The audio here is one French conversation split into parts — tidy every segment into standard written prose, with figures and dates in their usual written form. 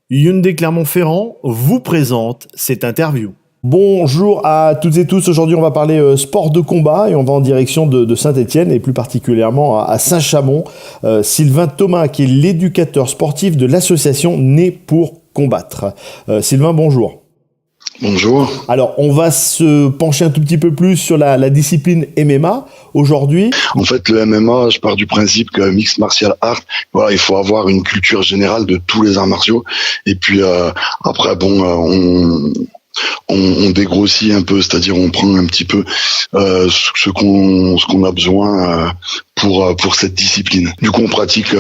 Hyundai Clermont-Ferrand vous présente cette interview. Bonjour à toutes et tous, aujourd'hui on va parler sport de combat et on va en direction de Saint-Étienne et plus particulièrement à Saint-Chamond. Sylvain Thomas qui est l'éducateur sportif de l'association Né pour combattre. Sylvain, bonjour. Bonjour. Alors, on va se pencher un tout petit peu plus sur la discipline MMA aujourd'hui. En fait, le MMA, je pars du principe que Mixed Martial Art, voilà, il faut avoir une culture générale de tous les arts martiaux. Et puis après, on dégrossit un peu, c'est-à-dire on prend un petit peu ce qu'on a besoin pour cette discipline. Du coup, on pratique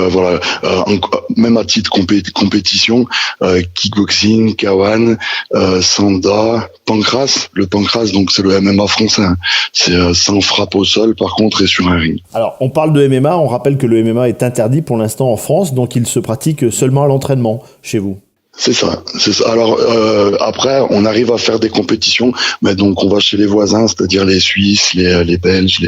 même à titre compétition, kickboxing, kawan, sanda, pancrace. Le pancrace, donc c'est le MMA français. Hein. C'est sans frappe au sol, par contre, et sur un ring. Alors, on parle de MMA. On rappelle que le MMA est interdit pour l'instant en France, donc il se pratique seulement à l'entraînement chez vous. C'est ça. Alors après, on arrive à faire des compétitions, mais donc on va chez les voisins, c'est-à-dire les Suisses, les Belges,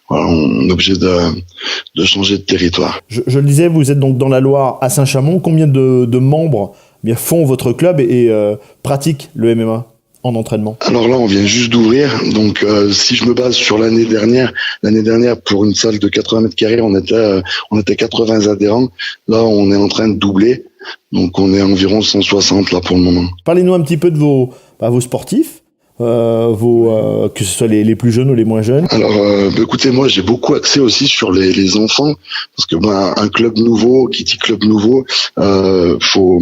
voilà, on est obligé de changer de territoire. Je le disais, vous êtes donc dans la Loire à Saint-Chamond. Combien de membres font votre club et pratiquent le MMA en entraînement? Alors là, on vient juste d'ouvrir, donc si je me base sur l'année dernière pour une salle de 80 mètres carrés, on était 80 adhérents. Là, on est en train de doubler. Donc on est environ 160 là pour le moment. Parlez-nous un petit peu de vos sportifs, que ce soit les plus jeunes ou les moins jeunes. Alors écoutez, moi j'ai beaucoup axé aussi sur les enfants, parce que un club nouveau, qui dit club nouveau, faut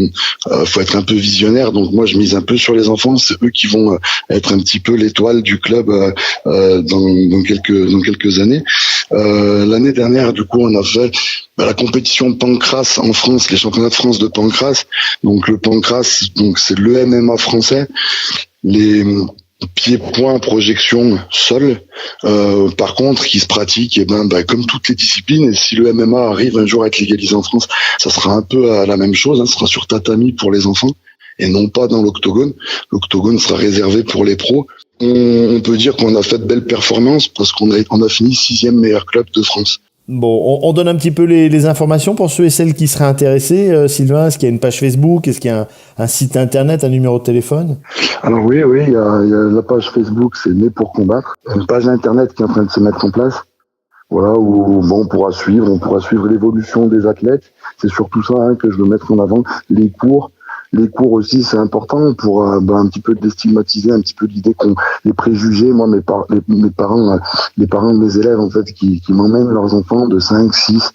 être un peu visionnaire. Donc moi je mise un peu sur les enfants, c'est eux qui vont être un petit peu l'étoile du club dans quelques années. L'année dernière, du coup, on a fait la compétition pancrace en France, les championnats de France de pancrace. Donc le pancrace, donc c'est le MMA français. Les pieds-points, projection, sol, par contre, qui se pratique, comme toutes les disciplines. Et si le MMA arrive un jour à être légalisé en France, ça sera un peu la même chose. Hein, ce sera sur tatami pour les enfants et non pas dans l'octogone. L'octogone sera réservé pour les pros. On peut dire qu'on a fait de belles performances parce qu'on a fini 6e meilleur club de France. Bon, on donne un petit peu les informations pour ceux et celles qui seraient intéressés. Sylvain, est-ce qu'il y a une page Facebook? Est-ce qu'il y a un site internet, un numéro de téléphone? Alors oui, il y a la page Facebook, c'est Né pour combattre. Une page internet qui est en train de se mettre en place. Voilà, où on pourra suivre l'évolution des athlètes. C'est surtout ça que je veux mettre en avant. Les cours aussi, c'est important pour un petit peu déstigmatiser un petit peu l'idée les préjugés. Moi, mes parents, les parents de mes élèves en fait, qui m'emmènent leurs enfants de 5, 6.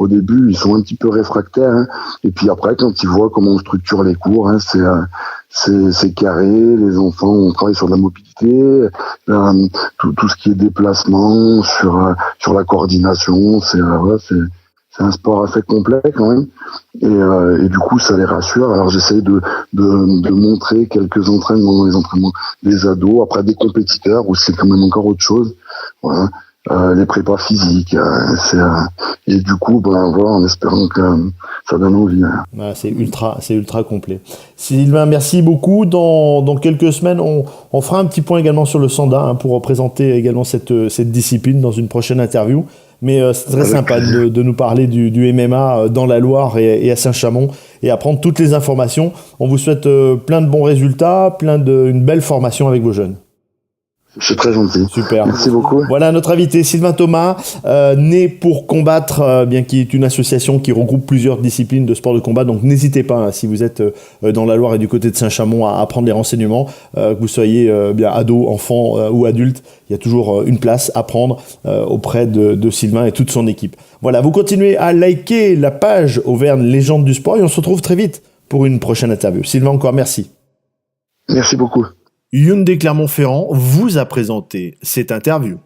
Au début, ils sont un petit peu réfractaires. Hein, et puis après, quand ils voient comment on structure les cours, c'est carré. Les enfants, on travaille sur la mobilité, tout ce qui est déplacement, sur la coordination. C'est un sport assez complet quand même, et du coup ça les rassure. Alors j'essaye de montrer quelques entraînements, les entraînements des ados, après des compétiteurs où c'est quand même encore autre chose. Voilà. Les prépas physiques, et du coup en espérant que ça donne envie. Ouais, c'est ultra complet. Sylvain, merci beaucoup. Dans quelques semaines, on fera un petit point également sur le sanda pour représenter également cette discipline dans une prochaine interview. Mais c'est très sympa de nous parler du MMA dans la Loire et à Saint-Chamond et apprendre toutes les informations. On vous souhaite plein de bons résultats, une belle formation avec vos jeunes. C'est très gentil. Super. Merci beaucoup. Voilà notre invité Sylvain Thomas, Né pour combattre, qui est une association qui regroupe plusieurs disciplines de sport de combat. Donc n'hésitez pas, si vous êtes dans la Loire et du côté de Saint-Chamond, à prendre les renseignements, que vous soyez ado, enfant ou adulte. Il y a toujours une place à prendre auprès de Sylvain et toute son équipe. Voilà, vous continuez à liker la page Auvergne Légende du Sport et on se retrouve très vite pour une prochaine interview. Sylvain, encore merci. Merci beaucoup. Hyundai Clermont-Ferrand vous a présenté cette interview.